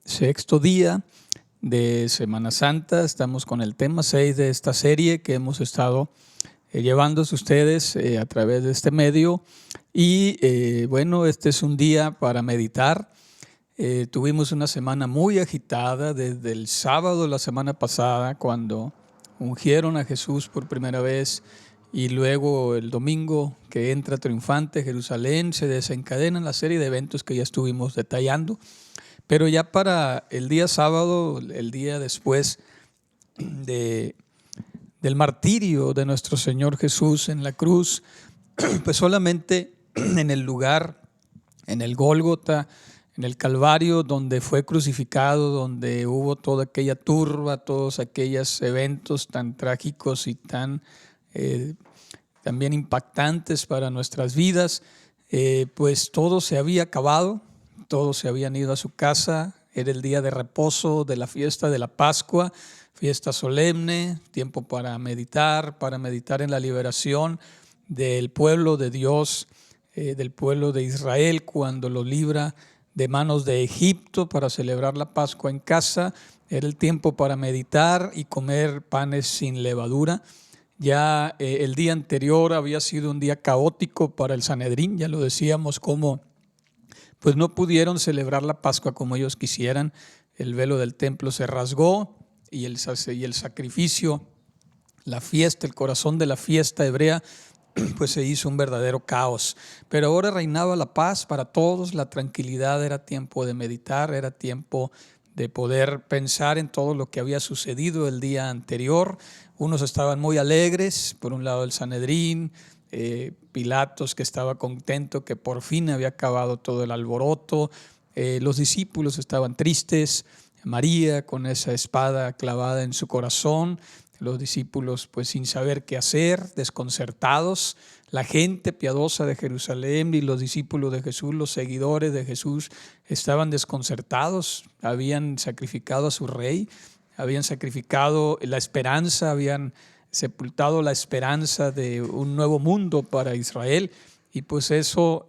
Sexto día de Semana Santa. Estamos con el tema 6 de esta serie que hemos estado llevándose ustedes a través de este medio. Y bueno, este es un día para meditar. Tuvimos una semana muy agitada desde el sábado de la semana pasada, cuando ungieron a Jesús por primera vez, y luego el domingo que entra triunfante a Jerusalén. Se desencadenan la serie de eventos que ya estuvimos detallando. Pero ya para el día sábado, el día después del martirio de nuestro Señor Jesús en la cruz, pues solamente en el lugar, en el Gólgota, en el Calvario, donde fue crucificado, donde hubo toda aquella turba, todos aquellos eventos tan trágicos y también impactantes para nuestras vidas, pues todo se había acabado. Todos se habían ido a su casa. Era el día de reposo de la fiesta de la Pascua, fiesta solemne, tiempo para meditar en la liberación del pueblo de Dios, del pueblo de Israel, cuando lo libra de manos de Egipto para celebrar la Pascua en casa. Era el tiempo para meditar y comer panes sin levadura. Ya el día anterior había sido un día caótico para el Sanedrín, ya lo decíamos, como pues no pudieron celebrar la Pascua como ellos quisieran. El velo del templo se rasgó y el sacrificio, la fiesta, el corazón de la fiesta hebrea, pues se hizo un verdadero caos. Pero ahora reinaba la paz para todos, la tranquilidad. Era tiempo de meditar, era tiempo de poder pensar en todo lo que había sucedido el día anterior. Unos estaban muy alegres, por un lado el Sanedrín, Pilatos, que estaba contento que por fin había acabado todo el alboroto. Los discípulos estaban tristes, María con esa espada clavada en su corazón, los discípulos pues sin saber qué hacer, desconcertados. La gente piadosa de Jerusalén y los discípulos de Jesús, los seguidores de Jesús, estaban desconcertados. Habían sacrificado a su rey, habían sacrificado la esperanza, habían sepultado la esperanza de un nuevo mundo para Israel. Y pues eso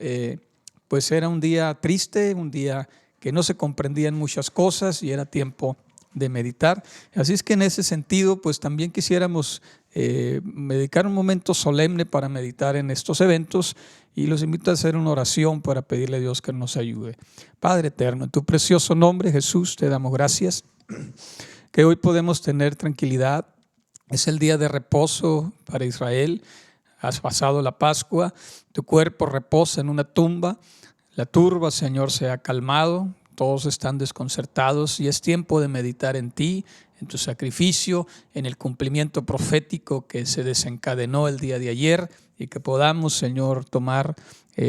pues era un día triste, un día que no se comprendían muchas cosas, y era tiempo de meditar. Así es que en ese sentido pues también quisiéramos dedicar un momento solemne para meditar en estos eventos, y los invito a hacer una oración para pedirle a Dios que nos ayude. Padre eterno, en tu precioso nombre, Jesús, te damos gracias que hoy podemos tener tranquilidad. Es el día de reposo para Israel. Has pasado la Pascua, tu cuerpo reposa en una tumba. La turba, Señor, se ha calmado, todos están desconcertados, y es tiempo de meditar en ti, en tu sacrificio, en el cumplimiento profético que se desencadenó el día de ayer, y que podamos, Señor, tomar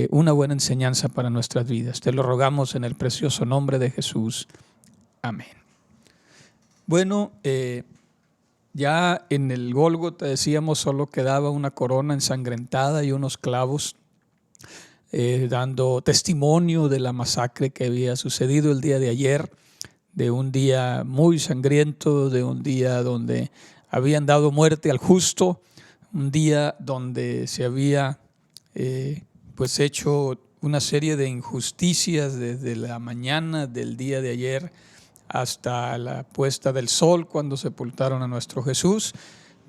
una buena enseñanza para nuestras vidas. Te lo rogamos en el precioso nombre de Jesús. Amén. Bueno, ya en el Gólgota, decíamos, solo quedaba una corona ensangrentada y unos clavos, dando testimonio de la masacre que había sucedido el día de ayer, de un día muy sangriento, de un día donde habían dado muerte al justo, un día donde se había pues hecho una serie de injusticias desde la mañana del día de ayer hasta la puesta del sol, cuando sepultaron a nuestro Jesús.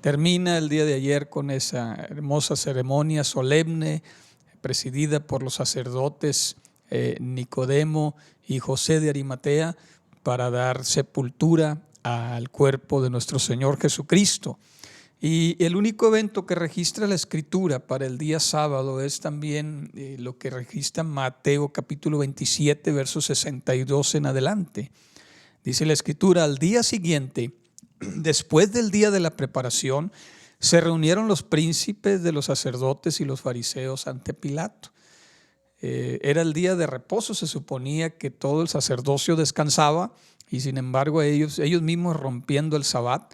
Termina el día de ayer con esa hermosa ceremonia solemne presidida por los sacerdotes Nicodemo y José de Arimatea, para dar sepultura al cuerpo de nuestro Señor Jesucristo. Y el único evento que registra la Escritura para el día sábado es también lo que registra Mateo capítulo 27, versos 62 en adelante. Dice la Escritura: al día siguiente, después del día de la preparación, se reunieron los príncipes de los sacerdotes y los fariseos ante Pilato. Era el día de reposo, se suponía que todo el sacerdocio descansaba, y sin embargo ellos mismos, rompiendo el sabbat,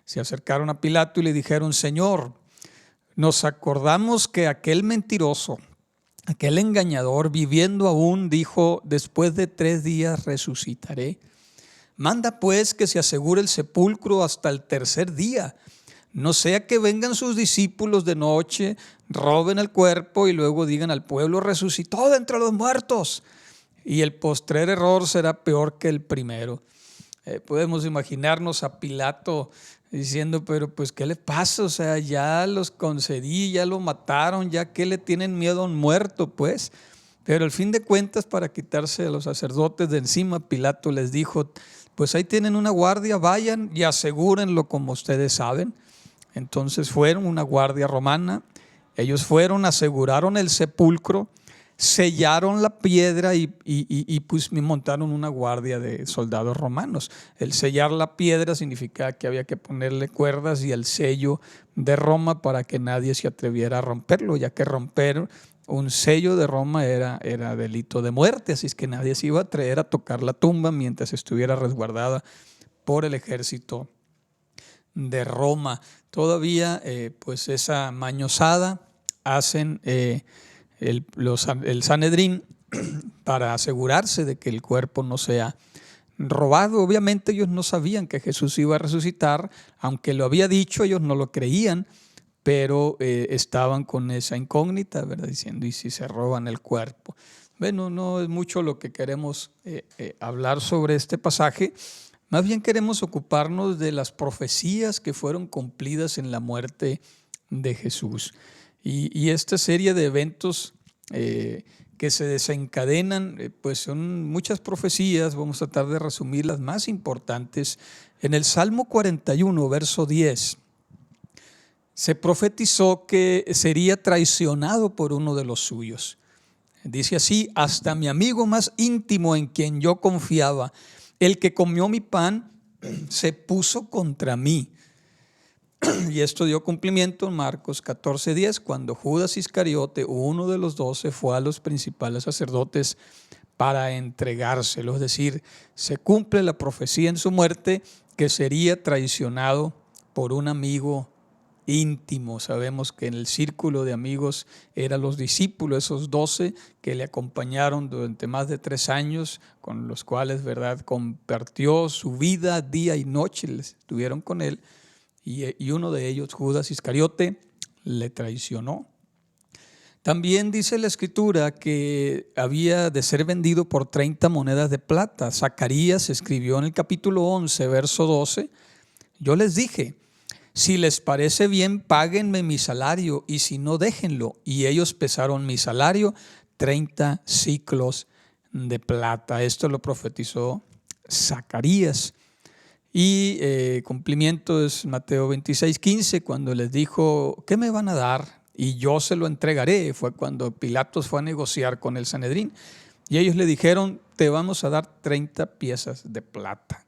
se acercaron a Pilato y le dijeron: Señor, nos acordamos que aquel mentiroso, aquel engañador, viviendo aún, dijo: después de 3 días resucitaré. Manda pues que se asegure el sepulcro hasta el 3er día, no sea que vengan sus discípulos de noche, roben el cuerpo y luego digan al pueblo: resucitó de entre los muertos. y el postrer error será peor que el primero. Podemos imaginarnos a Pilato diciendo, pero pues ¿qué le pasa? O sea, ya los concedí, ya lo mataron, ya ¿qué le tienen miedo a un muerto? Pues, pero al fin de cuentas, para quitarse a los sacerdotes de encima, Pilato les dijo, pues ahí tienen una guardia, vayan y asegúrenlo como ustedes saben. Entonces fueron una guardia romana, ellos fueron, aseguraron el sepulcro, sellaron la piedra y pues montaron una guardia de soldados romanos. El sellar la piedra significaba que había que ponerle cuerdas y el sello de Roma para que nadie se atreviera a romperlo, ya que romper un sello de Roma era delito de muerte, así es que nadie se iba a atrever a tocar la tumba mientras estuviera resguardada por el ejército de Roma. Todavía pues esa mañosada hacen el Sanedrín para asegurarse de que el cuerpo no sea robado. Obviamente ellos no sabían que Jesús iba a resucitar, aunque lo había dicho, ellos no lo creían, pero estaban con esa incógnita, ¿verdad? Diciendo, ¿y si se roban el cuerpo? Bueno, no es mucho lo que queremos hablar sobre este pasaje. Más bien queremos ocuparnos de las profecías que fueron cumplidas en la muerte de Jesús. Y esta serie de eventos que se desencadenan, pues son muchas profecías. Vamos a tratar de resumir las más importantes. En el Salmo 41, verso 10, se profetizó que sería traicionado por uno de los suyos. Dice así, hasta mi amigo más íntimo en quien yo confiaba, el que comió mi pan, se puso contra mí. Y esto dio cumplimiento en Marcos 14:10, cuando Judas Iscariote, uno de los 12, fue a los principales sacerdotes para entregárselo. Es decir, se cumple la profecía en su muerte que sería traicionado por un amigo íntimo. Sabemos que en el círculo de amigos eran los discípulos, esos 12 que le acompañaron durante más de 3 años, con los cuales, ¿verdad?, compartió su vida día y noche, estuvieron con él, y uno de ellos, Judas Iscariote, le traicionó. También dice la Escritura que había de ser vendido por 30 monedas de plata. Zacarías escribió en el capítulo 11, verso 12, yo les dije, si les parece bien, páguenme mi salario, y si no, déjenlo. Y ellos pesaron mi salario, 30 siclos de plata. Esto lo profetizó Zacarías. Y cumplimiento es Mateo 26:15, cuando les dijo, ¿qué me van a dar? Y yo se lo entregaré. Fue cuando Pilatos fue a negociar con el Sanedrín. Y ellos le dijeron, te vamos a dar 30 piezas de plata.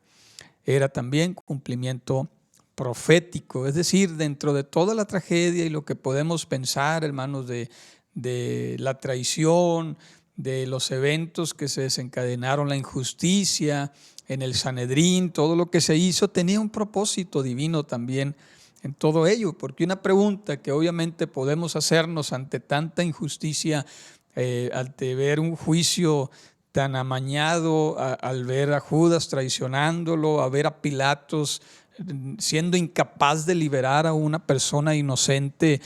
Era también cumplimiento profético, es decir, dentro de toda la tragedia y lo que podemos pensar, hermanos, de la traición, de los eventos que se desencadenaron, la injusticia en el Sanedrín, todo lo que se hizo tenía un propósito divino también en todo ello, porque una pregunta que obviamente podemos hacernos ante tanta injusticia, ante ver un juicio tan amañado, al ver a Judas traicionándolo, a ver a Pilatos siendo incapaz de liberar a una persona inocente,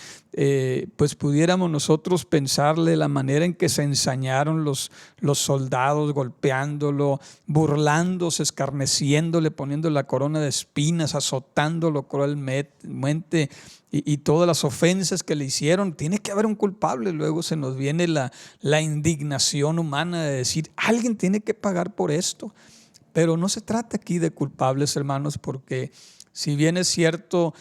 pues pudiéramos nosotros pensarle la manera en que se ensañaron los soldados, golpeándolo, burlándose, escarneciéndole, poniendo la corona de espinas, azotándolo cruelmente, y todas las ofensas que le hicieron. Tiene que haber un culpable. Luego se nos viene la indignación humana de decir, alguien tiene que pagar por esto. Pero no se trata aquí de culpables, hermanos, porque si bien es cierto,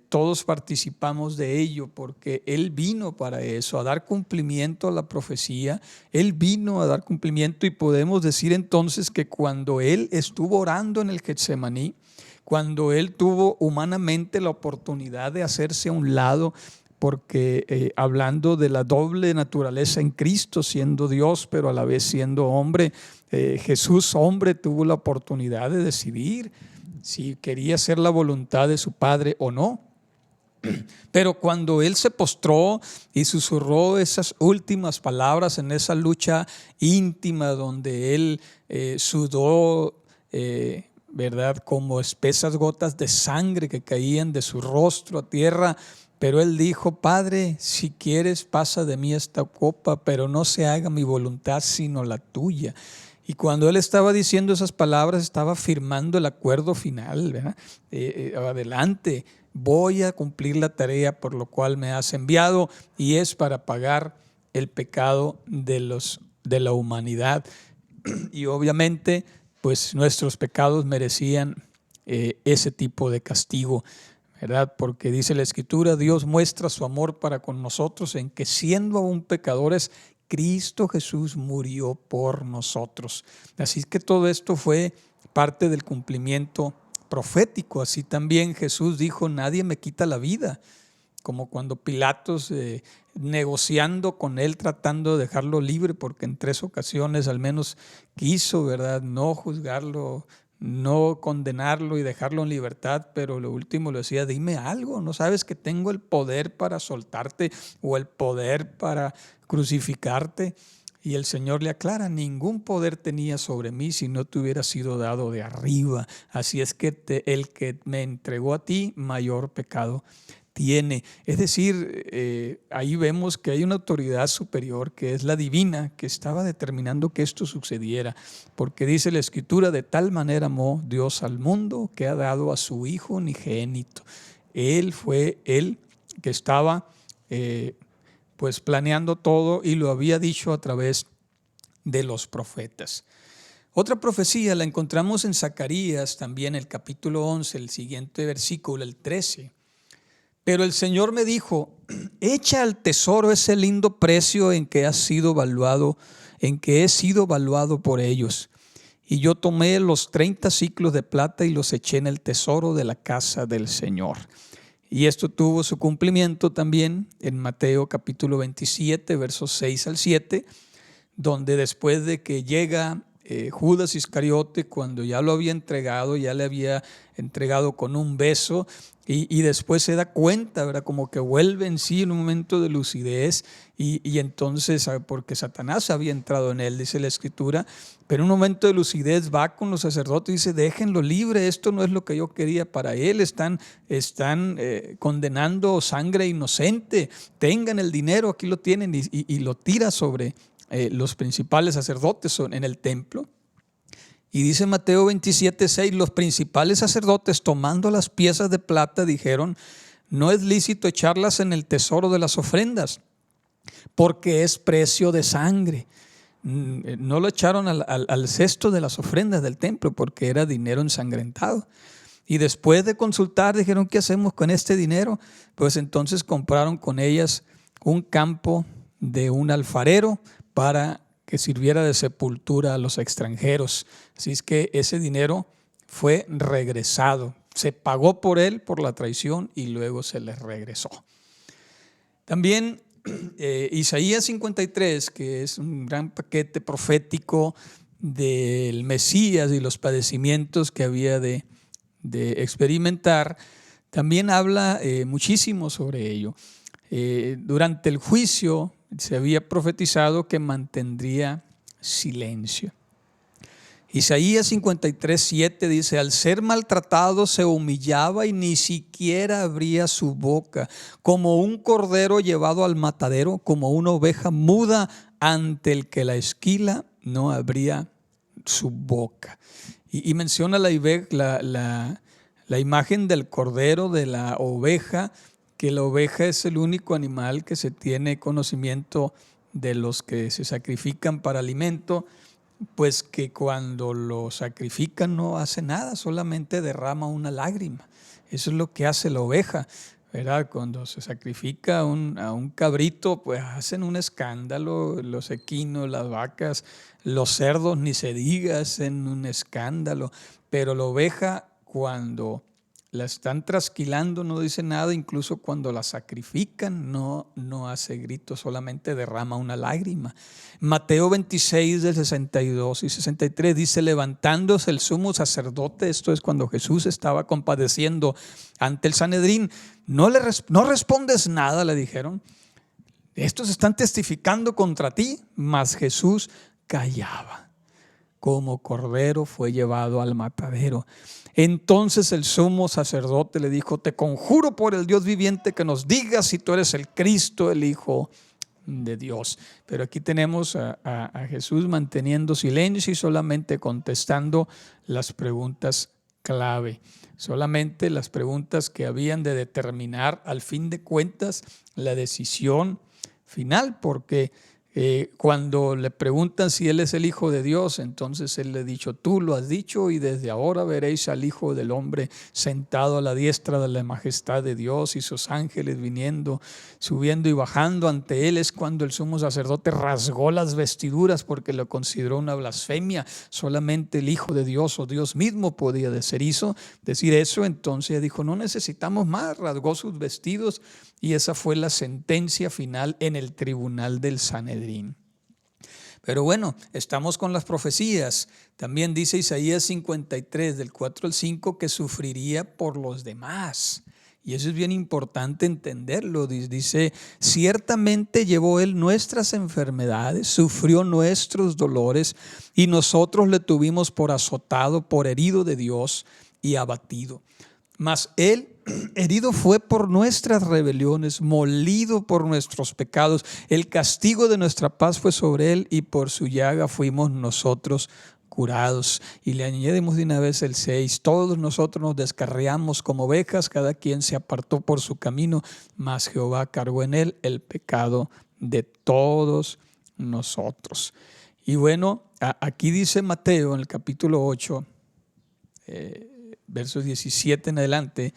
todos participamos de ello, porque Él vino para eso, a dar cumplimiento a la profecía. Él vino a dar cumplimiento, y podemos decir entonces que cuando Él estuvo orando en el Getsemaní, cuando Él tuvo humanamente la oportunidad de hacerse a un lado, porque hablando de la doble naturaleza en Cristo, siendo Dios pero a la vez siendo hombre, Jesús hombre tuvo la oportunidad de decidir si quería hacer la voluntad de su Padre o no. Pero cuando Él se postró y susurró esas últimas palabras en esa lucha íntima donde Él sudó, ¿verdad?, como espesas gotas de sangre que caían de su rostro a tierra, Pero él dijo: Padre, si quieres, pasa de mí esta copa, pero no se haga mi voluntad sino la tuya. Y cuando él estaba diciendo esas palabras, estaba firmando el acuerdo final, ¿verdad? Adelante, voy a cumplir la tarea por lo cual me has enviado, y es para pagar el pecado de la humanidad. Y obviamente, pues nuestros pecados merecían ese tipo de castigo, ¿verdad? Porque dice la Escritura: Dios muestra su amor para con nosotros en que, siendo aún pecadores, Cristo Jesús murió por nosotros. Así que todo esto fue parte del cumplimiento profético. Así también Jesús dijo: nadie me quita la vida. Como cuando Pilatos, negociando con él, tratando de dejarlo libre, porque en 3 ocasiones al menos quiso, ¿verdad?, no juzgarlo, no condenarlo y dejarlo en libertad, pero lo último le decía: dime algo, ¿no sabes que tengo el poder para soltarte o el poder para crucificarte? Y el Señor le aclara: ningún poder tenía sobre mí si no te hubiera sido dado de arriba. Así es que el que me entregó a ti, mayor pecado tiene. Es decir, ahí vemos que hay una autoridad superior, que es la divina, que estaba determinando que esto sucediera, porque dice la Escritura: de tal manera amó Dios al mundo que ha dado a su Hijo unigénito. Él fue el que estaba pues planeando todo, y lo había dicho a través de los profetas. Otra profecía la encontramos en Zacarías, también el capítulo 11, el siguiente versículo, el 13. Pero el Señor me dijo: echa al tesoro ese lindo precio en que he sido valuado por ellos. Y yo tomé los 30 siclos de plata y los eché en el tesoro de la casa del Señor. Y esto tuvo su cumplimiento también en Mateo capítulo 27, versos 6 al 7, donde después de que llega Judas Iscariote, cuando ya lo había entregado, ya le había entregado con un beso, y después se da cuenta, ¿verdad?, como que vuelve en sí en un momento de lucidez, y entonces, porque Satanás había entrado en él, dice la Escritura, pero en un momento de lucidez va con los sacerdotes y dice: déjenlo libre, esto no es lo que yo quería para él, están condenando sangre inocente, tengan el dinero, aquí lo tienen, y lo tira sobre los principales sacerdotes en el templo. Y dice Mateo 27:6: los principales sacerdotes, tomando las piezas de plata, dijeron: no es lícito echarlas en el tesoro de las ofrendas, porque es precio de sangre. No lo echaron al cesto de las ofrendas del templo, porque era dinero ensangrentado. Y después de consultar, dijeron: ¿qué hacemos con este dinero? Pues entonces compraron con ellas un campo de un alfarero para que sirviera de sepultura a los extranjeros. Así es que ese dinero fue regresado. Se pagó por él, por la traición, y luego se les regresó. También Isaías 53, que es un gran paquete profético del Mesías y los padecimientos que había de experimentar, también habla muchísimo sobre ello. Durante el juicio se había profetizado que mantendría silencio. Isaías 53:7 dice: al ser maltratado se humillaba y ni siquiera abría su boca, como un cordero llevado al matadero, como una oveja muda ante el que la esquila, no abría su boca. Y menciona la imagen del cordero, de la oveja, que la oveja es el único animal que se tiene conocimiento de los que se sacrifican para alimento, pues que cuando lo sacrifican no hace nada, solamente derrama una lágrima. Eso es lo que hace la oveja, ¿verdad? Cuando se sacrifica a un cabrito, pues hacen un escándalo, los equinos, las vacas, los cerdos, ni se diga, hacen un escándalo, pero la oveja, cuando la están trasquilando, no dice nada. Incluso cuando la sacrifican no hace grito, solamente derrama una lágrima. Mateo 26 del 62 y 63 dice: levantándose el sumo sacerdote, esto es cuando Jesús estaba compadeciendo ante el Sanedrín, no respondes nada, le dijeron, estos están testificando contra ti. Mas Jesús callaba. como cordero fue llevado al matadero. Entonces el sumo sacerdote le dijo: te conjuro por el Dios viviente que nos digas si tú eres el Cristo, el Hijo de Dios. Pero aquí tenemos a Jesús manteniendo silencio y solamente contestando las preguntas clave, solamente las preguntas que habían de determinar al fin de cuentas la decisión final, porque cuando le preguntan si Él es el Hijo de Dios, entonces Él le ha dicho: tú lo has dicho, y desde ahora veréis al Hijo del Hombre sentado a la diestra de la majestad de Dios y sus ángeles viniendo, subiendo y bajando ante Él. Es cuando el sumo sacerdote rasgó las vestiduras porque lo consideró una blasfemia. Solamente el Hijo de Dios o Dios mismo podía decir eso. Entonces dijo: no necesitamos más. Rasgó sus vestidos y esa fue la sentencia final en el tribunal del Sanedrín. Pero bueno, estamos con las profecías. También dice Isaías 53, del 4 al 5, que sufriría por los demás. Y eso es bien importante entenderlo. Dice: ciertamente llevó Él nuestras enfermedades, sufrió nuestros dolores, y nosotros le tuvimos por azotado, por herido de Dios y abatido. Mas Él herido fue por nuestras rebeliones, molido por nuestros pecados. El castigo de nuestra paz fue sobre Él, y por su llaga fuimos nosotros curados. Y le añadimos de una vez el 6: todos nosotros nos descarriamos como ovejas, cada quien se apartó por su camino, mas Jehová cargó en Él el pecado de todos nosotros. Y bueno, aquí dice Mateo en el capítulo 8, versos 17 en adelante: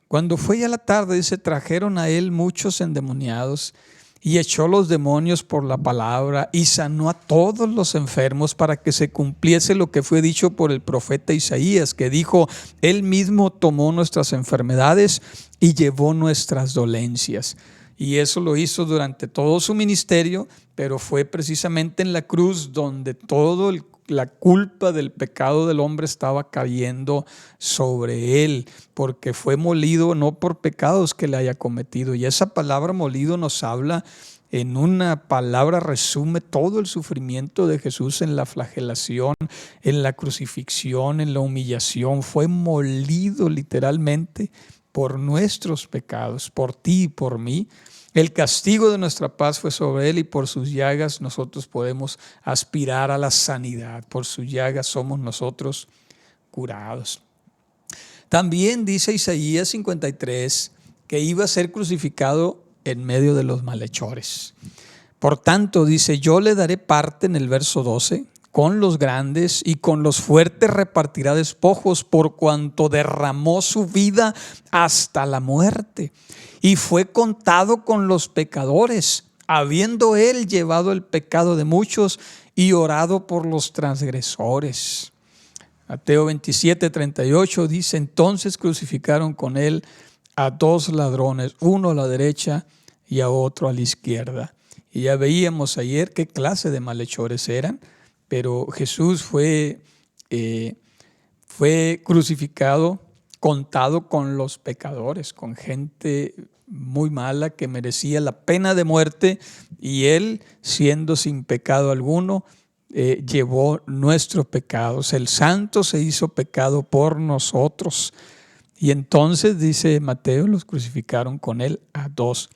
cuando fue ya la tarde, dice, trajeron a Él muchos endemoniados, y echó los demonios por la palabra, y sanó a todos los enfermos, para que se cumpliese lo que fue dicho por el profeta Isaías, que dijo: Él mismo tomó nuestras enfermedades y llevó nuestras dolencias. Y eso lo hizo durante todo su ministerio, pero fue precisamente en la cruz donde la culpa del pecado del hombre estaba cayendo sobre Él, porque fue molido no por pecados que le haya cometido. Y esa palabra molido nos habla, en una palabra resume todo el sufrimiento de Jesús en la flagelación, en la crucifixión, en la humillación. Fue molido literalmente por nuestros pecados, por ti y por mí. El castigo de nuestra paz fue sobre Él, y por sus llagas nosotros podemos aspirar a la sanidad. Por sus llagas somos nosotros curados. También dice Isaías 53 que iba a ser crucificado en medio de los malhechores. Por tanto, dice: yo le daré parte, en el verso 12, con los grandes, y con los fuertes repartirá despojos, por cuanto derramó su vida hasta la muerte, y fue contado con los pecadores, habiendo Él llevado el pecado de muchos y orado por los transgresores. Mateo 27:38 dice: entonces crucificaron con Él a dos ladrones, uno a la derecha y a otro a la izquierda. Y ya veíamos ayer qué clase de malhechores eran. Pero Jesús fue crucificado, contado con los pecadores, con gente muy mala que merecía la pena de muerte, y Él, siendo sin pecado alguno, llevó nuestros pecados. El Santo se hizo pecado por nosotros. Y entonces, dice Mateo, los crucificaron con Él a dos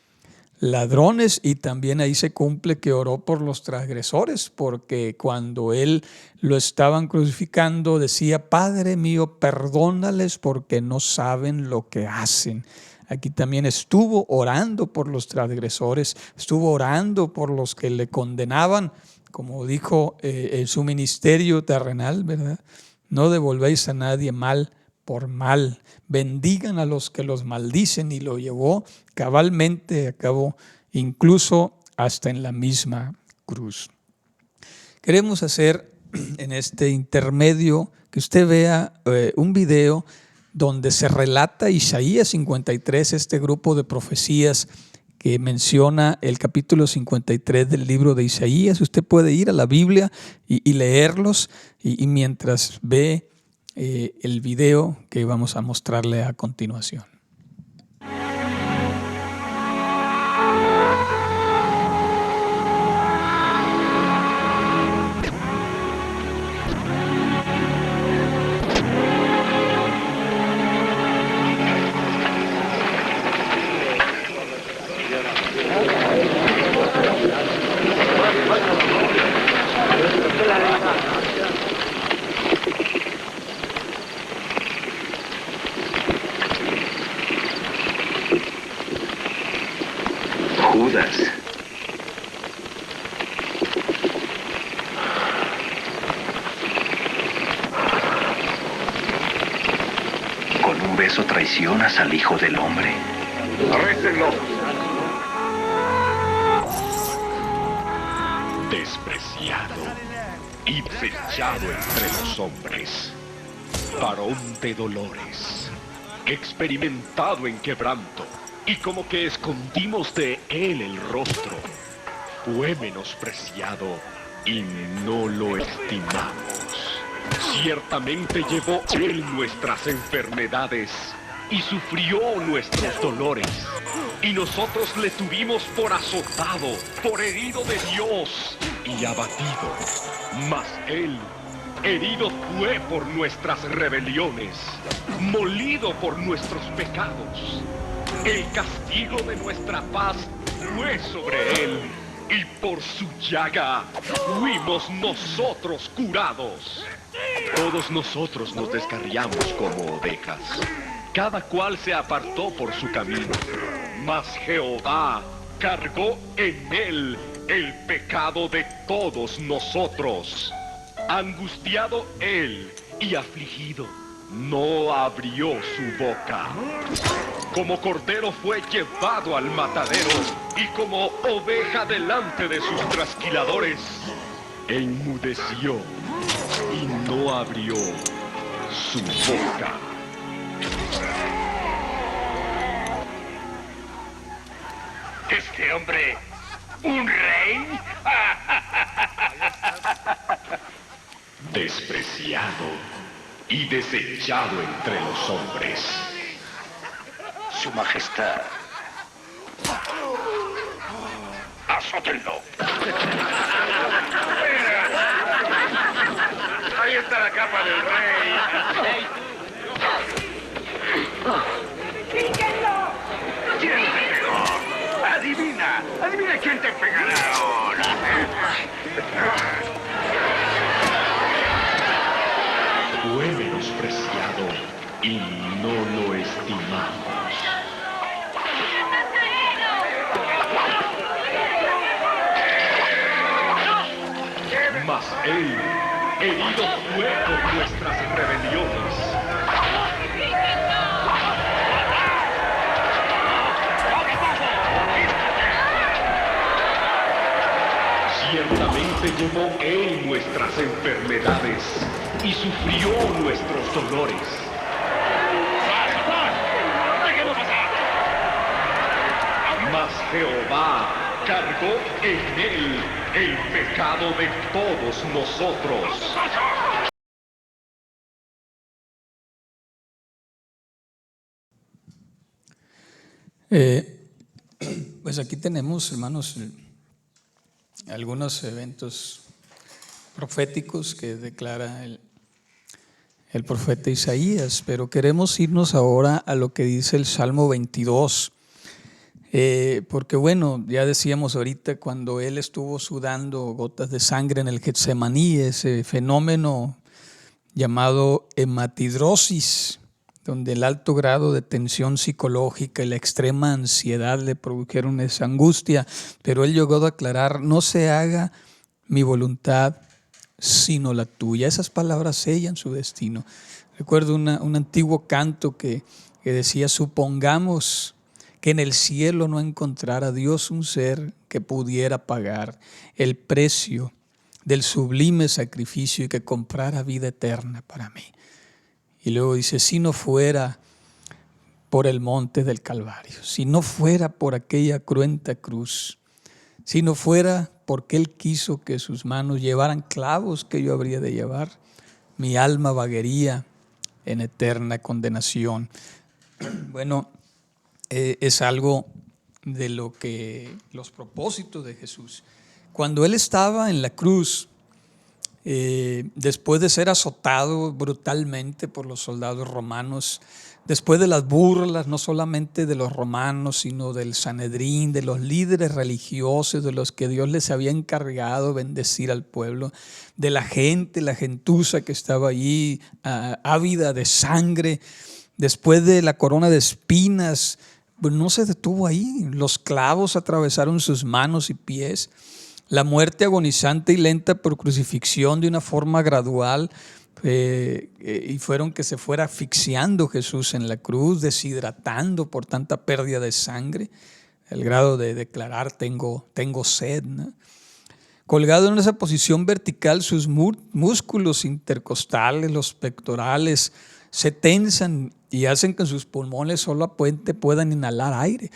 ladrones. Y también ahí se cumple que oró por los transgresores, porque cuando Él lo estaban crucificando decía: Padre mío, perdónales, porque no saben lo que hacen. Aquí también estuvo orando por los transgresores, estuvo orando por los que le condenaban, como dijo en su ministerio terrenal, ¿verdad? No devolvéis a nadie mal por mal, bendigan a los que los maldicen, y lo llevó cabalmente a cabo, incluso hasta en la misma cruz. Queremos hacer en este intermedio que usted vea un video donde se relata Isaías 53, este grupo de profecías que menciona el capítulo 53 del libro de Isaías. Usted puede ir a la Biblia y leerlos, y mientras ve el video que vamos a mostrarle a continuación. beso traicionas al Hijo del Hombre. ¡Arréstenlo! Despreciado y desechado entre los hombres, varón de dolores, experimentado en quebranto, y como que escondimos de él el rostro, fue menospreciado y no lo estimamos. Ciertamente llevó él nuestras enfermedades y sufrió nuestros dolores, y nosotros le tuvimos por azotado, por herido de Dios y abatido. Mas él herido fue por nuestras rebeliones, molido por nuestros pecados. El castigo de nuestra paz fue sobre él, y por su llaga fuimos nosotros curados. Todos nosotros nos descarriamos como ovejas, cada cual se apartó por su camino, mas Jehová cargó en él el pecado de todos nosotros. Angustiado él y afligido, no abrió su boca. Como cordero fue llevado al matadero, y como oveja delante de sus trasquiladores, enmudeció y no abrió su boca. ¿Este hombre, un rey? Despreciado y desechado entre los hombres. Su Majestad. ¡Azótenlo! Ahí está la capa del rey. ¡Quítenlo! ¿Quién te pegó? Adivina quién te pegará ahora. Fue menospreciado y no lo estimamos. Mas él, herido fue por nuestras rebeliones. Ciertamente llevó él nuestras enfermedades y sufrió nuestros dolores. ¡Déjenlo pasar! Mas Jehová cargó en él el pecado de todos nosotros. Pues aquí tenemos, hermanos, algunos eventos proféticos que declara el profeta Isaías, pero queremos irnos ahora a lo que dice el Salmo 22. Porque bueno, ya decíamos ahorita, cuando él estuvo sudando gotas de sangre en el Getsemaní, ese fenómeno llamado hematidrosis, donde el alto grado de tensión psicológica y la extrema ansiedad le produjeron esa angustia, pero él llegó a declarar: no se haga mi voluntad sino la tuya. Esas palabras sellan su destino. Recuerdo un antiguo canto que decía: supongamos que en el cielo no encontrara Dios un ser que pudiera pagar el precio del sublime sacrificio y que comprara vida eterna para mí. Y luego dice: si no fuera por el monte del Calvario, si no fuera por aquella cruenta cruz, si no fuera porque Él quiso que sus manos llevaran clavos que yo habría de llevar, mi alma vagaría en eterna condenación. Bueno, es algo de lo que los propósitos de Jesús. Cuando Él estaba en la cruz, después de ser azotado brutalmente por los soldados romanos, después de las burlas no solamente de los romanos, sino del Sanedrín, de los líderes religiosos, de los que Dios les había encargado bendecir al pueblo, de la gente, la gentuza que estaba allí, ávida de sangre, después de la corona de espinas, pues no se detuvo ahí. Los clavos atravesaron sus manos y pies. La muerte agonizante y lenta por crucifixión de una forma gradual, y fueron que se fuera asfixiando Jesús en la cruz, deshidratando por tanta pérdida de sangre, el grado de declarar tengo sed, ¿no? Colgado en esa posición vertical, sus músculos intercostales, los pectorales, se tensan y hacen que sus pulmones solamente puedan inhalar aire.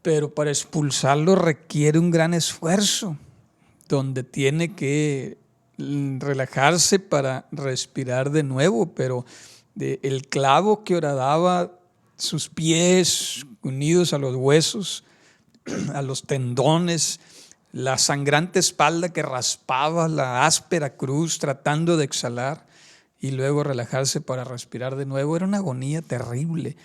Pero para expulsarlo requiere un gran esfuerzo, donde tiene que relajarse para respirar de nuevo, pero el clavo que horadaba sus pies unidos a los huesos, a los tendones, la sangrante espalda que raspaba la áspera cruz tratando de exhalar y luego relajarse para respirar de nuevo, era una agonía terrible.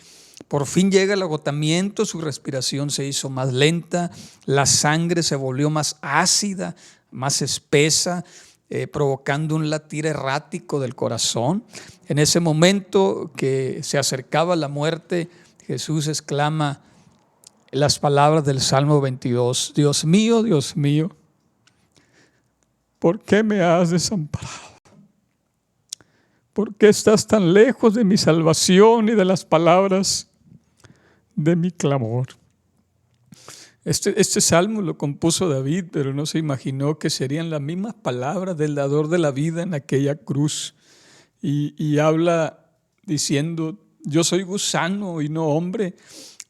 Por fin llega el agotamiento, su respiración se hizo más lenta, la sangre se volvió más ácida, más espesa, provocando un latir errático del corazón. En ese momento que se acercaba la muerte, Jesús exclama las palabras del Salmo 22, Dios mío, ¿por qué me has desamparado? ¿Por qué estás tan lejos de mi salvación y de las palabras de mi clamor? Este salmo lo compuso David, pero no se imaginó que serían las mismas palabras del dador de la vida en aquella cruz. Y habla diciendo, yo soy gusano y no hombre,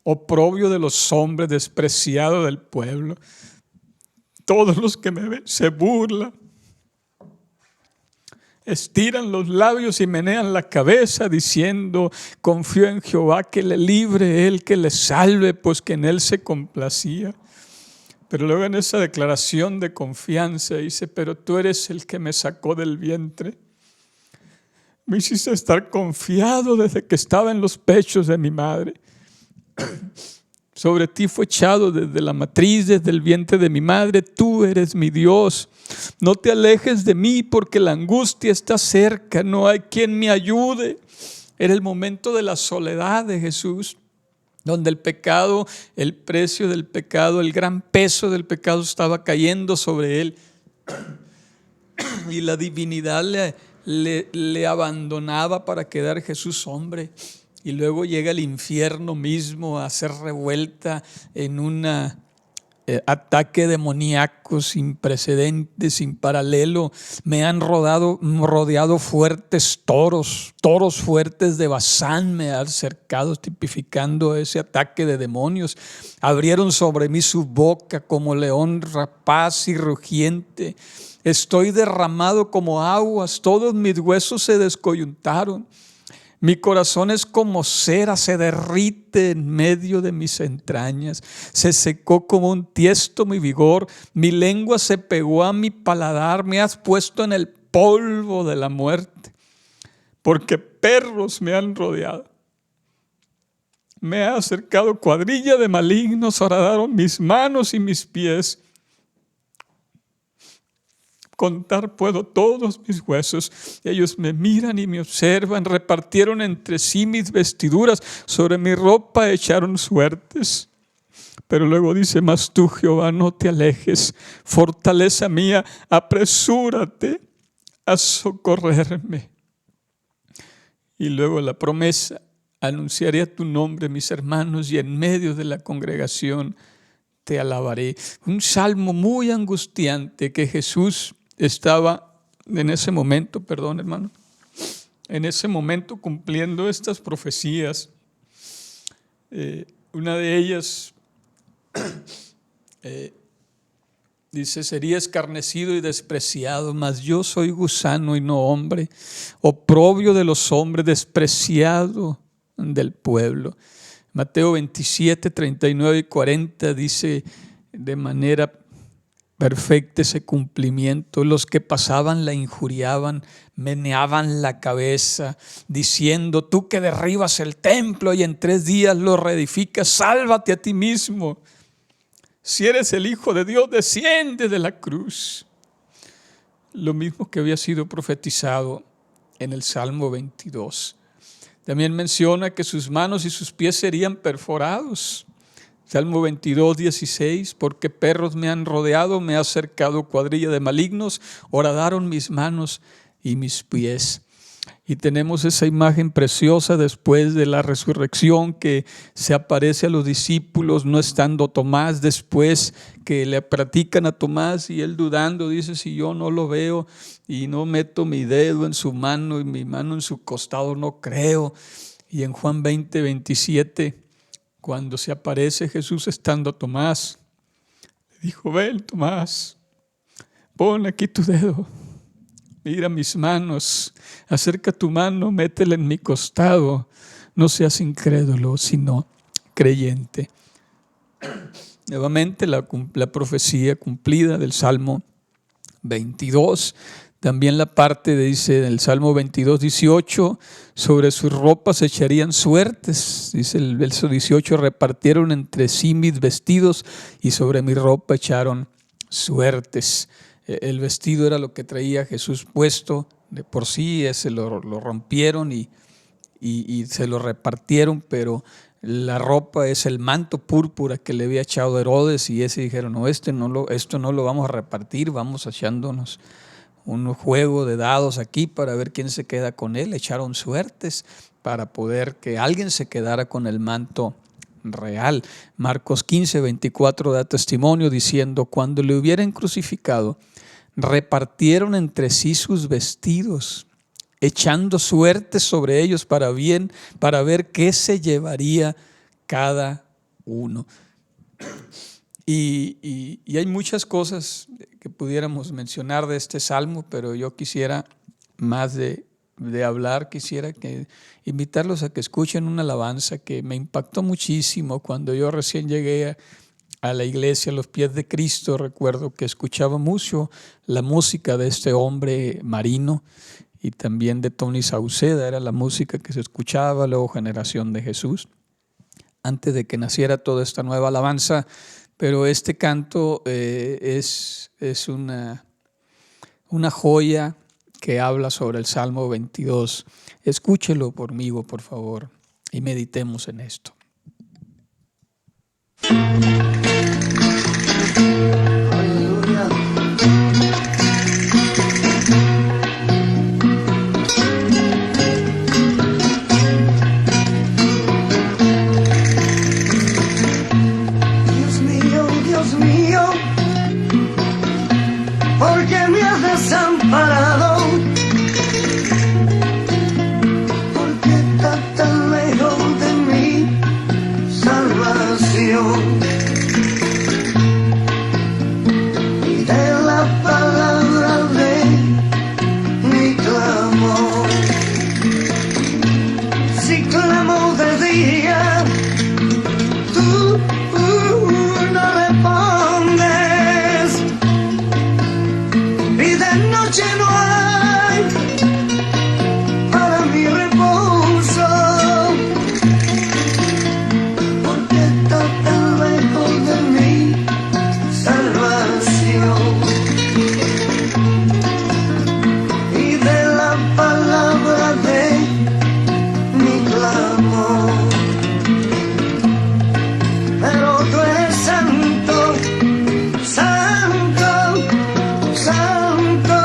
oprobio de los hombres, despreciado del pueblo. Todos los que me ven se burlan, estiran los labios y menean la cabeza diciendo, confío en Jehová que le libre, Él que le salve, pues que en Él se complacía. Pero luego en esa declaración de confianza dice, pero tú eres el que me sacó del vientre. Me hiciste estar confiado desde que estaba en los pechos de mi madre. Sobre ti fue echado desde la matriz, desde el vientre de mi madre. Tú eres mi Dios. No te alejes de mí porque la angustia está cerca. No hay quien me ayude. Era el momento de la soledad de Jesús, donde el pecado, el precio del pecado, el gran peso del pecado estaba cayendo sobre él. Y la divinidad le abandonaba para quedar Jesús hombre. Y luego llega el infierno mismo a hacer revuelta en un ataque demoníaco sin precedentes, sin paralelo. Me han rodeado fuertes toros fuertes de Basán me han cercado, tipificando ese ataque de demonios. Abrieron sobre mí su boca como león rapaz y rugiente. Estoy derramado como aguas, todos mis huesos se descoyuntaron. Mi corazón es como cera, se derrite en medio de mis entrañas. Se secó como un tiesto mi vigor, mi lengua se pegó a mi paladar. Me has puesto en el polvo de la muerte, porque perros me han rodeado. Me ha acercado cuadrilla de malignos, horadaron mis manos y mis pies. Contar puedo todos mis huesos. Ellos me miran y me observan. Repartieron entre sí mis vestiduras. Sobre mi ropa echaron suertes. Pero luego dice, mas tú, Jehová, no te alejes. Fortaleza mía, apresúrate a socorrerme. Y luego la promesa, anunciaré a tu nombre, mis hermanos, y en medio de la congregación te alabaré. Un salmo muy angustiante que Jesús estaba en ese momento, en ese momento cumpliendo estas profecías. Una de ellas dice, sería escarnecido y despreciado, mas yo soy gusano y no hombre, oprobio de los hombres, despreciado del pueblo. Mateo 27, 39 y 40 dice de manera perfecto ese cumplimiento. Los que pasaban la injuriaban, meneaban la cabeza, diciendo, tú que derribas el templo y en 3 días lo reedificas, sálvate a ti mismo. Si eres el Hijo de Dios, desciende de la cruz. Lo mismo que había sido profetizado en el Salmo 22. También menciona que sus manos y sus pies serían perforados. Salmo 22, 16, porque perros me han rodeado, me ha cercado cuadrilla de malignos, horadaron mis manos y mis pies. Y tenemos esa imagen preciosa después de la resurrección que se aparece a los discípulos, no estando Tomás, después que le practican a Tomás y él dudando, dice, si yo no lo veo y no meto mi dedo en su mano y mi mano en su costado, no creo. Y en Juan 20, 27, cuando se aparece Jesús estando Tomás, le dijo, ven Tomás, pon aquí tu dedo. Mira mis manos, acerca tu mano, métela en mi costado. No seas incrédulo, sino creyente. Nuevamente la profecía cumplida del Salmo 22. También la parte dice del Salmo 22, 18, sobre sus ropas echarían suertes. Dice el verso 18, repartieron entre sí mis vestidos y sobre mi ropa echaron suertes. El vestido era lo que traía Jesús puesto, de por sí ese lo rompieron y se lo repartieron, pero la ropa es el manto púrpura que le había echado Herodes y ese dijeron, no, esto no lo vamos a repartir, vamos echándonos un juego de dados aquí para ver quién se queda con él. Echaron suertes para poder que alguien se quedara con el manto real. Marcos 15, 24 da testimonio diciendo, cuando le hubieran crucificado, repartieron entre sí sus vestidos, echando suertes sobre ellos para ver qué se llevaría cada uno. Y hay muchas cosas que pudiéramos mencionar de este salmo, pero yo quisiera más de hablar, quisiera invitarlos a que escuchen una alabanza que me impactó muchísimo cuando yo recién llegué a la iglesia a los pies de Cristo. Recuerdo que escuchaba mucho la música de este hombre Marino y también de Tony Sauceda, era la música que se escuchaba, luego Generación de Jesús, antes de que naciera toda esta nueva alabanza. Pero este canto es una joya que habla sobre el Salmo 22. Escúchelo conmigo, por favor, y meditemos en esto. Aleluya. Dios mío, ¿por qué me has desamparado? ¿Por qué estás tan lejos de mi salvación? Y de la palabra de mi clamor. Si clamo de día, tú no respondes, y de noche no hay para mi reposo, porque estás tan lejos de mi salvación, y de la palabra de mi clamor. Pero tú eres santo, santo, santo,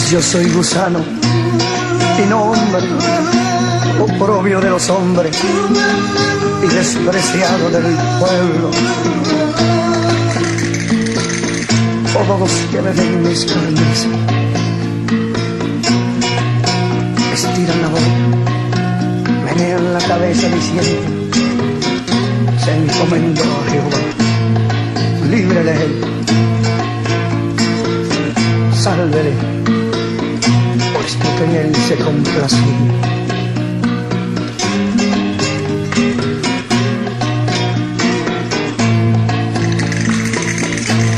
pues yo soy gusano y no hombre, oprobio de los hombres y despreciado del pueblo. Todos los que me ven mis carnes estiran la boca, menean la cabeza diciendo: se encomendó a Jehová, líbrele él, sálvele, puesto que en él se complacía.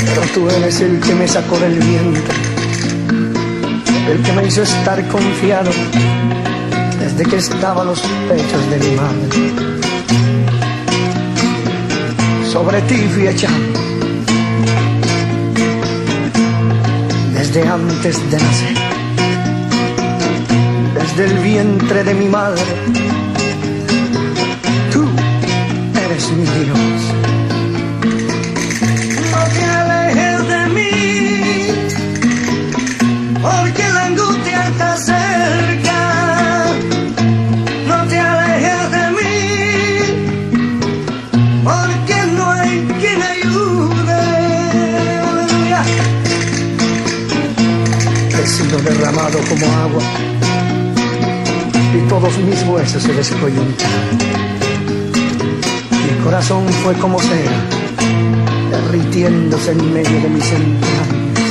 Pero tú eres el que me sacó del vientre, el que me hizo estar confiado desde que estaba a los pechos de mi madre. Sobre ti fui echado desde antes de nacer, desde el vientre de mi madre. Tú eres mi Dios. No te alejes de mí, porque la angustia está cerca. No te alejes de mí, porque no hay quien ayude. Aleluya. He sido derramado como agua y todos mis huesos se descoyuntaron. Mi corazón fue como cera, derritiéndose en medio de mis entrañas.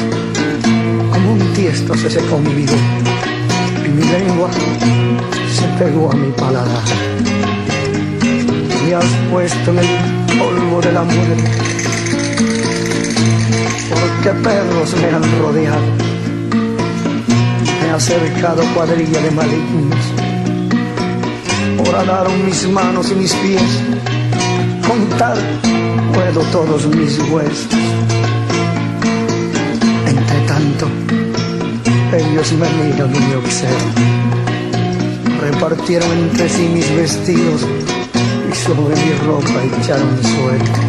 Como un tiesto se secó mi vigor y mi lengua se pegó a mi paladar. Me has puesto en el polvo de la muerte, porque perros me han rodeado. Me ha cercado cuadrilla de malignos. Horadaron mis manos y mis pies, contar puedo todos mis huesos. Entre tanto, ellos me miran y me observan. Repartieron entre sí mis vestidos y sobre mi ropa echaron suerte.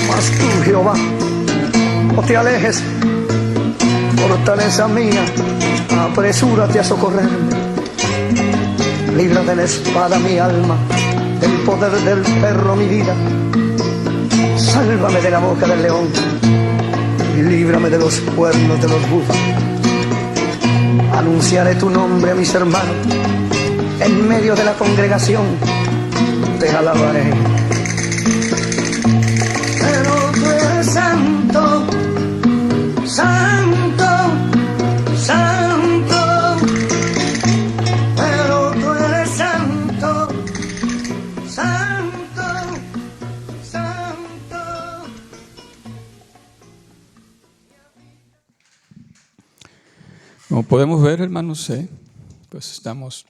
Mas tú, Jehová, no te alejes, fortaleza mía, apresúrate a socorrerme. Libra de la espada mi alma, del poder del perro mi vida. Sálvame de la boca del león y líbrame de los cuernos de los búfalos. Anunciaré tu nombre a mis hermanos, en medio de la congregación te alabaré. Pero tú eres santo, santo, santo. Pero tú eres santo, santo, santo. Como podemos ver, hermanos, pues estamos,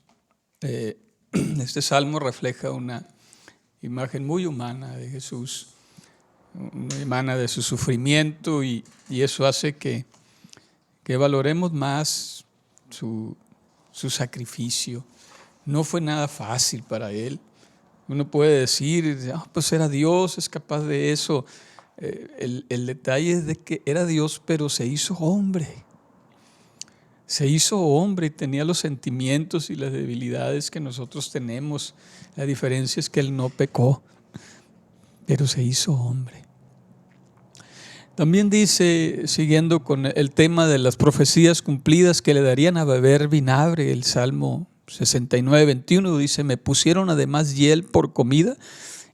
este salmo refleja una imagen muy humana de Jesús, una humana de su sufrimiento, y eso hace que valoremos más su sacrificio. No fue nada fácil para él. Uno puede decir, pues era Dios, es capaz de eso. El detalle es de que era Dios, pero se hizo hombre. Se hizo hombre y tenía los sentimientos y las debilidades que nosotros tenemos. La diferencia es que él no pecó, pero se hizo hombre. También dice, siguiendo con el tema de las profecías cumplidas, que le darían a beber vinagre. El Salmo 69:21 dice: me pusieron además hiel por comida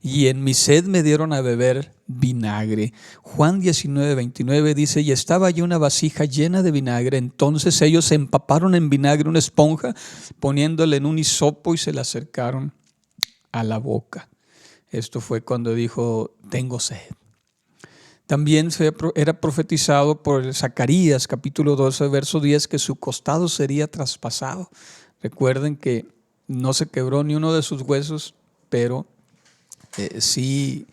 y en mi sed me dieron a beber vinagre. Juan 19:29 dice: y estaba allí una vasija llena de vinagre. Entonces ellos empaparon en vinagre una esponja, poniéndole en un hisopo y se la acercaron a la boca. Esto fue cuando dijo: tengo sed. También era profetizado por Zacarías, capítulo 12, verso 10, que su costado sería traspasado. Recuerden que no se quebró ni uno de sus huesos, pero sí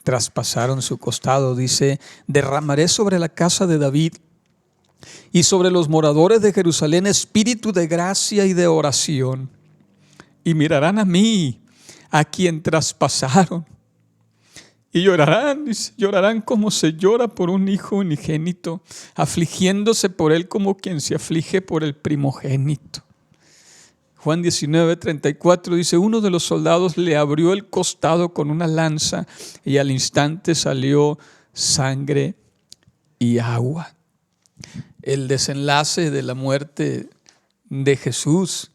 traspasaron su costado. Dice: derramaré sobre la casa de David y sobre los moradores de Jerusalén espíritu de gracia y de oración, y mirarán a mí, a quien traspasaron, Y llorarán, dice, llorarán como se llora por un hijo unigénito, afligiéndose por él como quien se aflige por el primogénito. Juan 19:34 dice, uno de los soldados le abrió el costado con una lanza y al instante salió sangre y agua. El desenlace de la muerte de Jesús,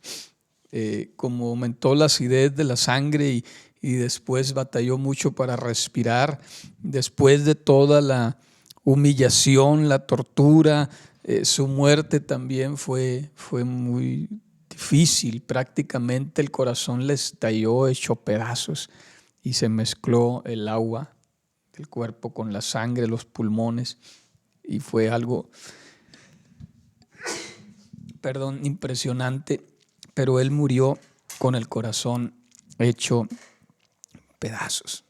como aumentó la acidez de la sangre y después batalló mucho para respirar, después de toda la humillación, la tortura, su muerte también fue muy difícil. Prácticamente el corazón le estalló hecho pedazos y se mezcló el agua del cuerpo con la sangre, los pulmones, y fue algo, impresionante, pero él murió con el corazón hecho pedazos.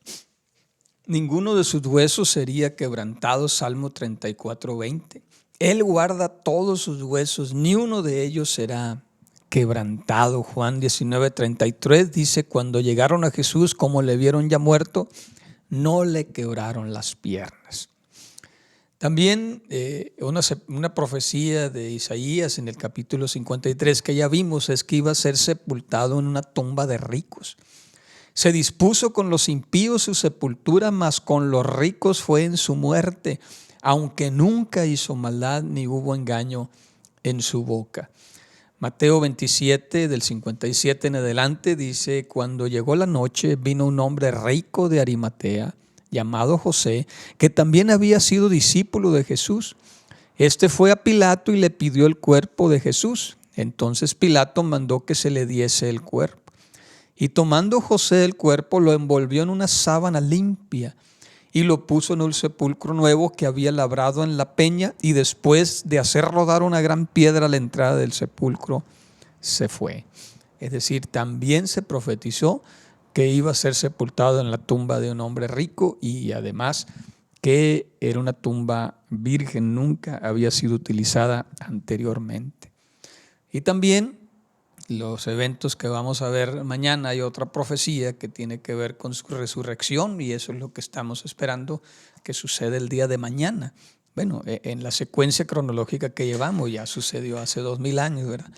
Ninguno de sus huesos sería quebrantado, Salmo 34:20. Él guarda todos sus huesos, ni uno de ellos será quebrantado. Juan 19:33 dice, cuando llegaron a Jesús, como le vieron ya muerto, no le quebraron las piernas. También una profecía de Isaías en el capítulo 53 que ya vimos es que iba a ser sepultado en una tumba de ricos. Se dispuso con los impíos su sepultura, mas con los ricos fue en su muerte, aunque nunca hizo maldad ni hubo engaño en su boca. Mateo 27, del 57 en adelante, dice, cuando llegó la noche, vino un hombre rico de Arimatea, llamado José, que también había sido discípulo de Jesús. Este fue a Pilato y le pidió el cuerpo de Jesús. Entonces Pilato mandó que se le diese el cuerpo. Y tomando José el cuerpo, lo envolvió en una sábana limpia y lo puso en un sepulcro nuevo que había labrado en la peña, y después de hacer rodar una gran piedra a la entrada del sepulcro, se fue. Es decir, también se profetizó que iba a ser sepultado en la tumba de un hombre rico, y además que era una tumba virgen, nunca había sido utilizada anteriormente. Y también los eventos que vamos a ver mañana, hay otra profecía que tiene que ver con su resurrección, y eso es lo que estamos esperando que suceda el día de mañana. Bueno, en la secuencia cronológica que llevamos ya sucedió hace 2000 años, ¿verdad?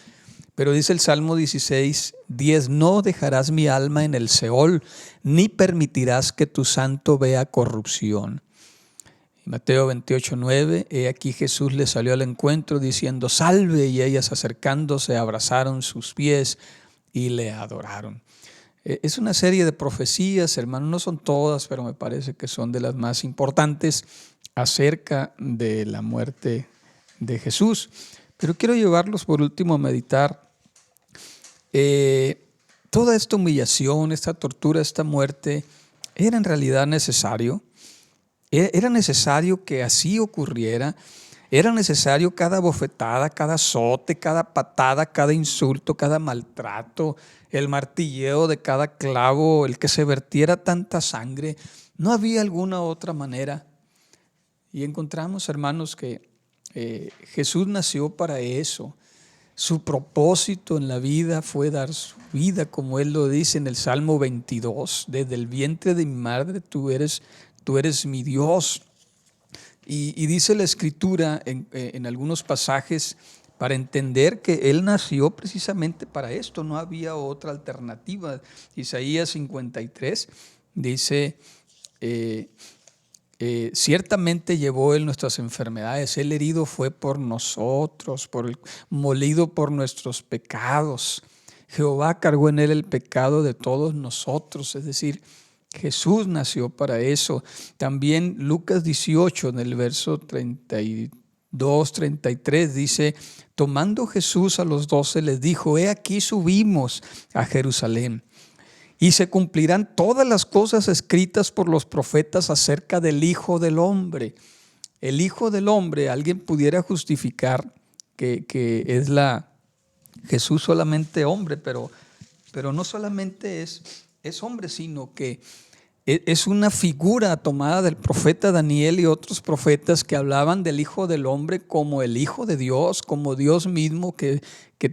Pero dice el Salmo 16:10, no dejarás mi alma en el Seol, ni permitirás que tu santo vea corrupción. Mateo 28:9, he aquí Jesús le salió al encuentro diciendo, salve, y ellas acercándose abrazaron sus pies y le adoraron. Es una serie de profecías, hermanos, no son todas, pero me parece que son de las más importantes acerca de la muerte de Jesús. Pero quiero llevarlos por último a meditar toda esta humillación, esta tortura, esta muerte, ¿era en realidad necesario? Era necesario que así ocurriera. Era necesario cada bofetada, cada azote, cada patada, cada insulto, cada maltrato, el martilleo de cada clavo, el que se vertiera tanta sangre. No había alguna otra manera. Y encontramos, hermanos, que Jesús nació para eso. Su propósito en la vida fue dar su vida, como Él lo dice en el Salmo 22. Desde el vientre de mi madre tú eres mi Dios. Y dice la Escritura en algunos pasajes para entender que Él nació precisamente para esto, no había otra alternativa. Isaías 53 dice, ciertamente llevó Él nuestras enfermedades, Él herido fue por nosotros, molido por nuestros pecados. Jehová cargó en Él el pecado de todos nosotros, es decir, Jesús nació para eso. También Lucas 18, en el verso 32, 33, dice, tomando Jesús a los 12, les dijo, he aquí subimos a Jerusalén, y se cumplirán todas las cosas escritas por los profetas acerca del Hijo del Hombre. El Hijo del Hombre, alguien pudiera justificar que es Jesús solamente hombre, pero no solamente es hombre, sino que es una figura tomada del profeta Daniel y otros profetas que hablaban del Hijo del Hombre como el Hijo de Dios, como Dios mismo que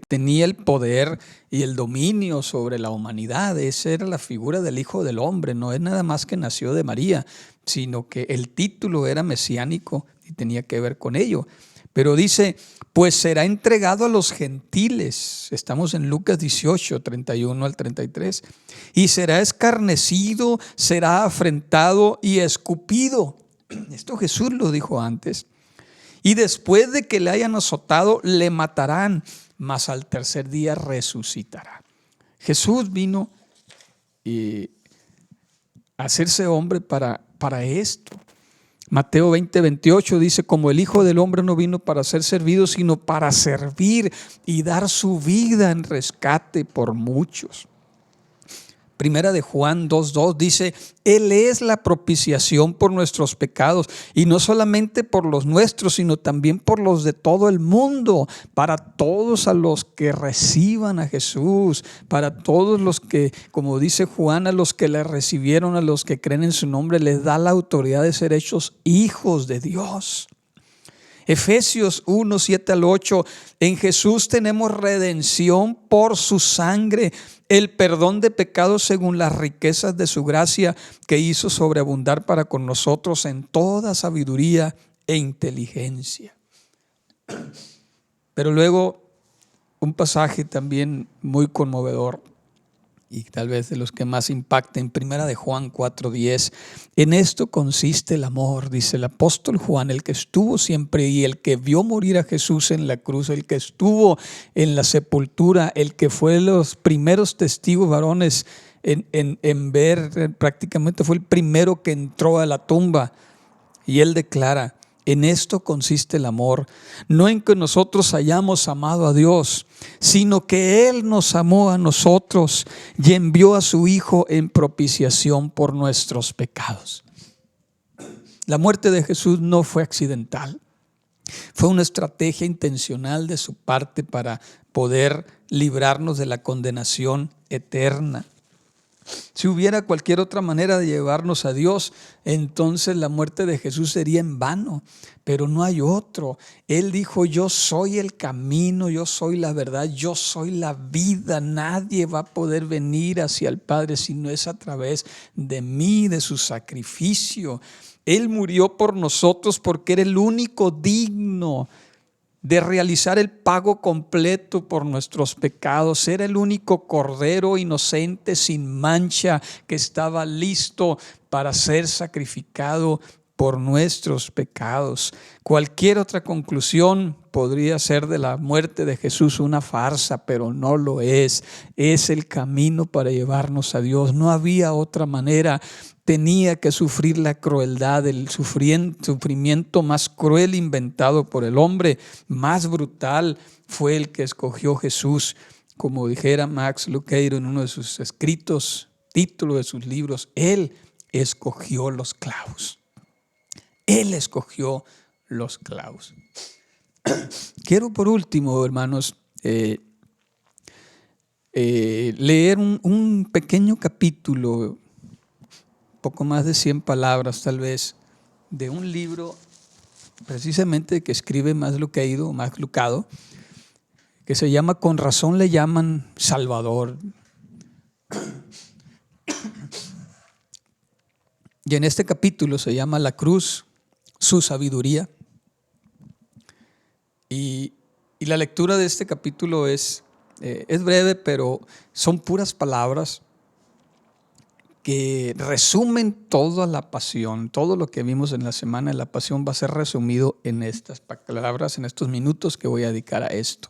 tenía el poder y el dominio sobre la humanidad. Esa era la figura del Hijo del Hombre. No es nada más que nació de María, sino que el título era mesiánico y tenía que ver con ello. Pero dice, pues será entregado a los gentiles. Estamos en Lucas 18, 31 al 33. Y será escarnecido, será afrentado y escupido. Esto Jesús lo dijo antes. Y después de que le hayan azotado, le matarán, mas al tercer día resucitará. Jesús vino a hacerse hombre para esto. Mateo 20, 28 dice, como el Hijo del Hombre no vino para ser servido, sino para servir y dar su vida en rescate por muchos. Primera de Juan 2:2 dice, Él es la propiciación por nuestros pecados, y no solamente por los nuestros, sino también por los de todo el mundo, para todos a los que reciban a Jesús, para todos los que, como dice Juan, a los que le recibieron, a los que creen en su nombre, les da la autoridad de ser hechos hijos de Dios. Efesios 1, 7 al 8, en Jesús tenemos redención por su sangre, el perdón de pecados según las riquezas de su gracia que hizo sobreabundar para con nosotros en toda sabiduría e inteligencia. Pero luego un pasaje también muy conmovedor y tal vez de los que más impacten, Primera de Juan 4:10. En esto consiste el amor, dice el apóstol Juan, el que estuvo siempre y el que vio morir a Jesús en la cruz, el que estuvo en la sepultura, el que fue los primeros testigos varones en ver, prácticamente fue el primero que entró a la tumba. Y él declara, en esto consiste el amor, no en que nosotros hayamos amado a Dios, sino que Él nos amó a nosotros y envió a su Hijo en propiciación por nuestros pecados. La muerte de Jesús no fue accidental, fue una estrategia intencional de su parte para poder librarnos de la condenación eterna. Si hubiera cualquier otra manera de llevarnos a Dios, entonces la muerte de Jesús sería en vano, pero no hay otro. Él dijo, yo soy el camino, yo soy la verdad, yo soy la vida. Nadie va a poder venir hacia el Padre si no es a través de mí, de su sacrificio. Él murió por nosotros porque era el único digno de realizar el pago completo por nuestros pecados. Era el único cordero inocente sin mancha que estaba listo para ser sacrificado por nuestros pecados. Cualquier otra conclusión podría ser de la muerte de Jesús una farsa, pero no lo es. Es el camino para llevarnos a Dios. No había otra manera. Tenía que sufrir la crueldad, el sufrimiento más cruel inventado por el hombre, más brutal, fue el que escogió Jesús. Como dijera Max Lucado en uno de sus escritos, título de sus libros, Él escogió los clavos. Él escogió los clavos. Quiero por último, hermanos, leer un pequeño capítulo, poco más de 100 palabras tal vez, de un libro precisamente que escribe Max Lucado, que se llama Con razón le llaman Salvador. Y en este capítulo se llama La cruz, su sabiduría. Y la lectura de este capítulo es breve, pero son puras palabras que resumen toda la pasión. Todo lo que vimos en la semana de la pasión va a ser resumido en estas palabras, en estos minutos que voy a dedicar a esto.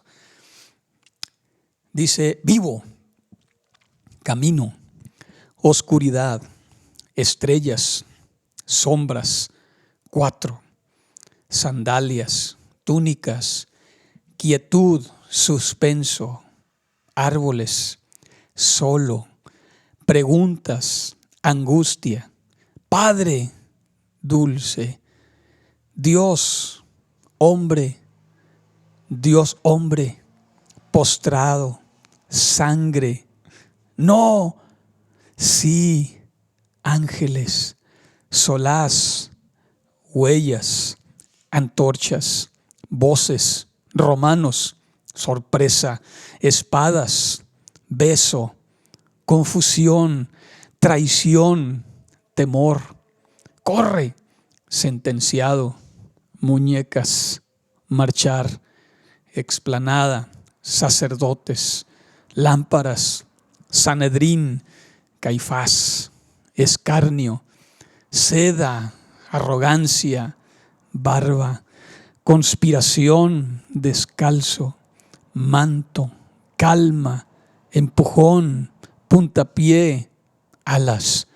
Dice, vivo, camino, oscuridad, estrellas, sombras, 4, sandalias, túnicas, quietud, suspenso, árboles, solo, preguntas, angustia, Padre dulce, Dios hombre, postrado, sangre, no, sí, ángeles, solaz, huellas, antorchas, voces, romanos, sorpresa, espadas, beso, confusión, traición, temor, corre, sentenciado, muñecas, marchar, explanada, sacerdotes, lámparas, Sanedrín, Caifás, escarnio, seda, arrogancia, barba, conspiración, descalzo, manto, calma, empujón, puntapié, alas,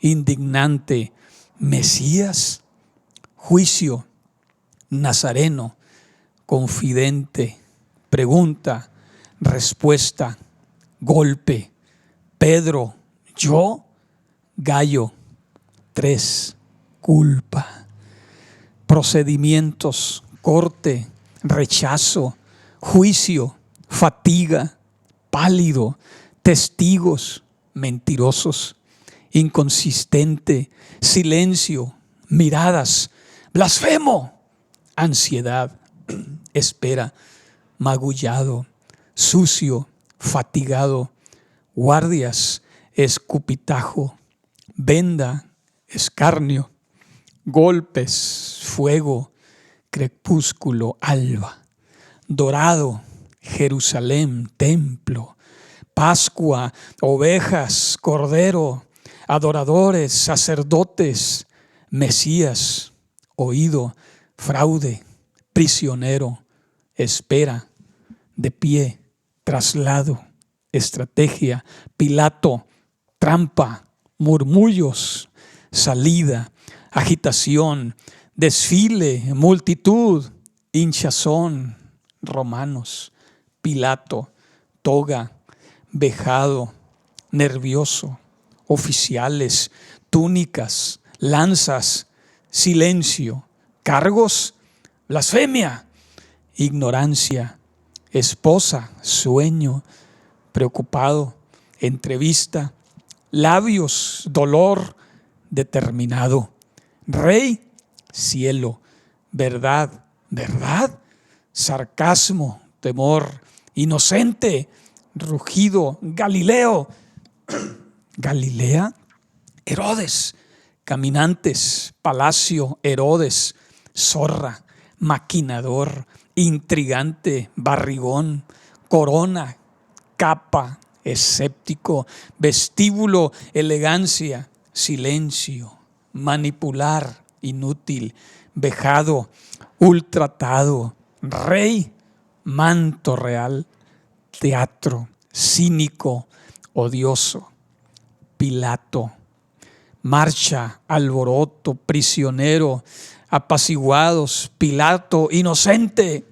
indignante, Mesías, juicio, nazareno, confidente, pregunta, respuesta, golpe, Pedro, yo, gallo, 3, culpa, procedimientos, corte, rechazo, juicio, fatiga, pálido, testigos, mentirosos, inconsistente, silencio, miradas, blasfemo, ansiedad, espera, magullado, sucio, fatigado, guardias, escupitajo, venda, escarnio, golpes, fuego, crepúsculo, alba, dorado, Jerusalén, templo, Pascua, ovejas, cordero, adoradores, sacerdotes, Mesías, oído, fraude, prisionero, espera, de pie, traslado, estrategia, Pilato, trampa, murmullos, salida, agitación, desfile, multitud, hinchazón, romanos, Pilato, toga, vejado, nervioso, oficiales, túnicas, lanzas, silencio, cargos, blasfemia, ignorancia, esposa, sueño, preocupado, entrevista, labios, dolor, determinado, rey, cielo, verdad, verdad, sarcasmo, temor, inocente, rugido, Galileo, Galilea, Herodes, caminantes, palacio, Herodes, zorra, maquinador, intrigante, barrigón, corona, capa, escéptico, vestíbulo, elegancia, silencio, manipular, inútil, vejado, ultratado, rey, manto real, teatro, cínico, odioso, Pilato, marcha, alboroto, prisionero, apaciguados, Pilato, inocente,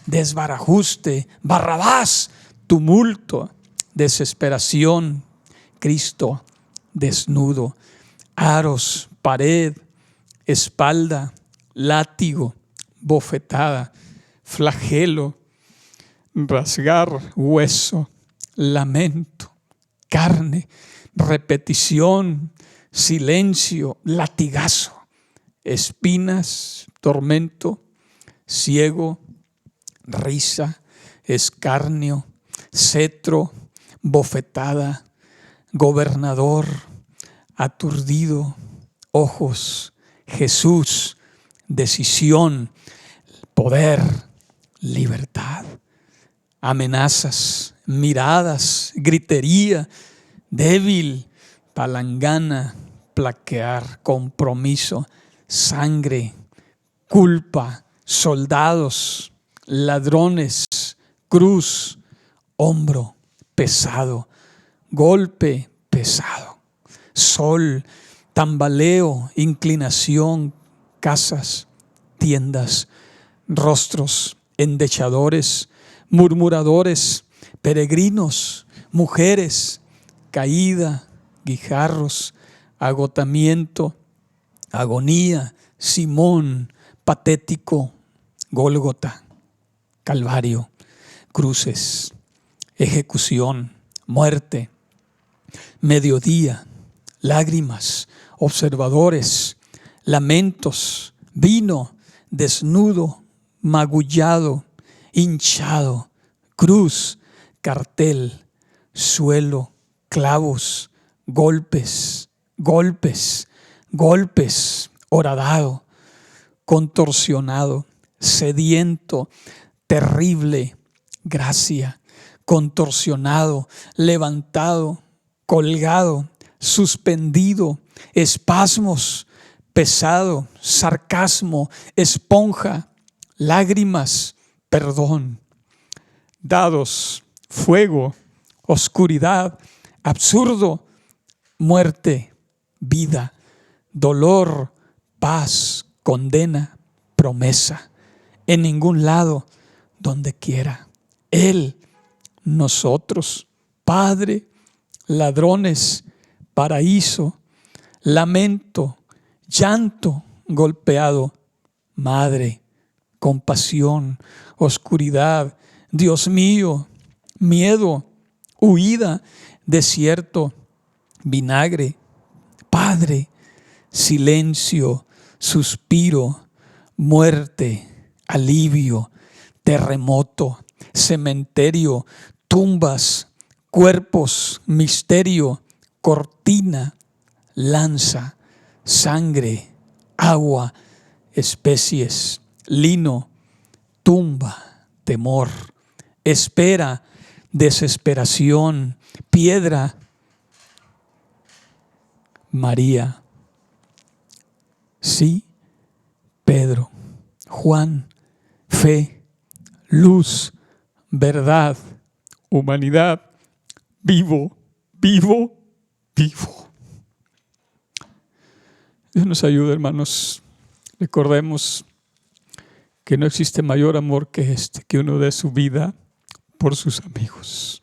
desbarajuste, Barrabás, tumulto, desesperación, Cristo, desnudo, aros, pared, espalda, látigo, bofetada, flagelo, rasgar, hueso, lamento, carne, repetición, silencio, latigazo, espinas, tormento, ciego, risa, escarnio, cetro, bofetada, gobernador, aturdido, ojos, Jesús, decisión, poder, libertad, amenazas, miradas, gritería, débil, palangana, plaquear, compromiso, sangre, culpa, soldados, ladrones, cruz, hombro, pesado, golpe, pesado, sol, tambaleo, inclinación, casas, tiendas, rostros, endechadores, murmuradores, peregrinos, mujeres, caída, guijarros, agotamiento, agonía, Simón, patético, Gólgota, Calvario, cruces, ejecución, muerte, mediodía, lágrimas, observadores, lamentos, vino, desnudo, magullado, hinchado, cruz, cartel, suelo, clavos, golpes, golpes, golpes, horadado, contorsionado, sediento, terrible, gracia, contorsionado, levantado, colgado, suspendido, espasmos, pesado, sarcasmo, esponja, lágrimas, perdón, dados, fuego, oscuridad, absurdo, muerte, vida, dolor, paz, condena, promesa, en ningún lado, donde quiera. Él, nosotros, Padre, ladrones, paraíso, lamento, llanto, golpeado, madre, compasión, oscuridad, Dios mío, miedo, huida, desierto, vinagre, Padre, silencio, suspiro, muerte, alivio, terremoto, cementerio, tumbas, cuerpos, misterio, cortina, lanza, sangre, agua, especies, lino, tumba, temor, espera, desesperación, piedra, María, sí, Pedro, Juan, fe, luz, verdad, humanidad, vivo, vivo, vivo. Dios nos ayude, hermanos. Recordemos que no existe mayor amor que este, que uno dé su vida por sus amigos.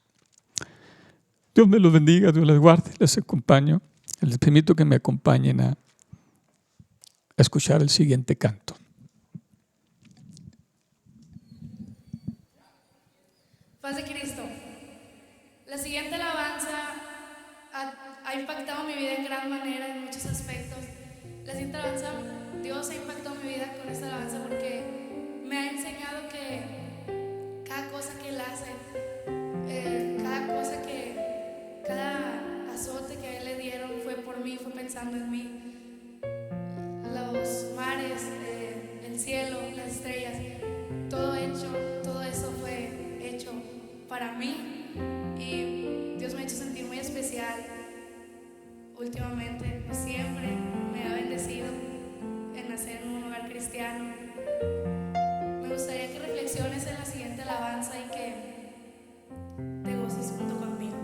Dios me los bendiga, Dios les guarde, les acompaño. Les permito que me acompañen a escuchar el siguiente canto. Paz de Cristo. La siguiente alabanza ha impactado mi vida en gran manera en muchos aspectos. La siguiente alabanza, Dios ha impactado mi vida con esta alabanza porque me ha enseñado que cada cosa que Él hace, cada azote que a Él le dieron fue por mí, fue pensando en mí. Los mares, el cielo, las estrellas, todo eso fue hecho para mí, y Dios me ha hecho sentir muy especial últimamente. Siempre me ha bendecido en nacer en un hogar cristiano. Me gustaría que reflexiones en la siguiente alabanza y que te goces junto conmigo.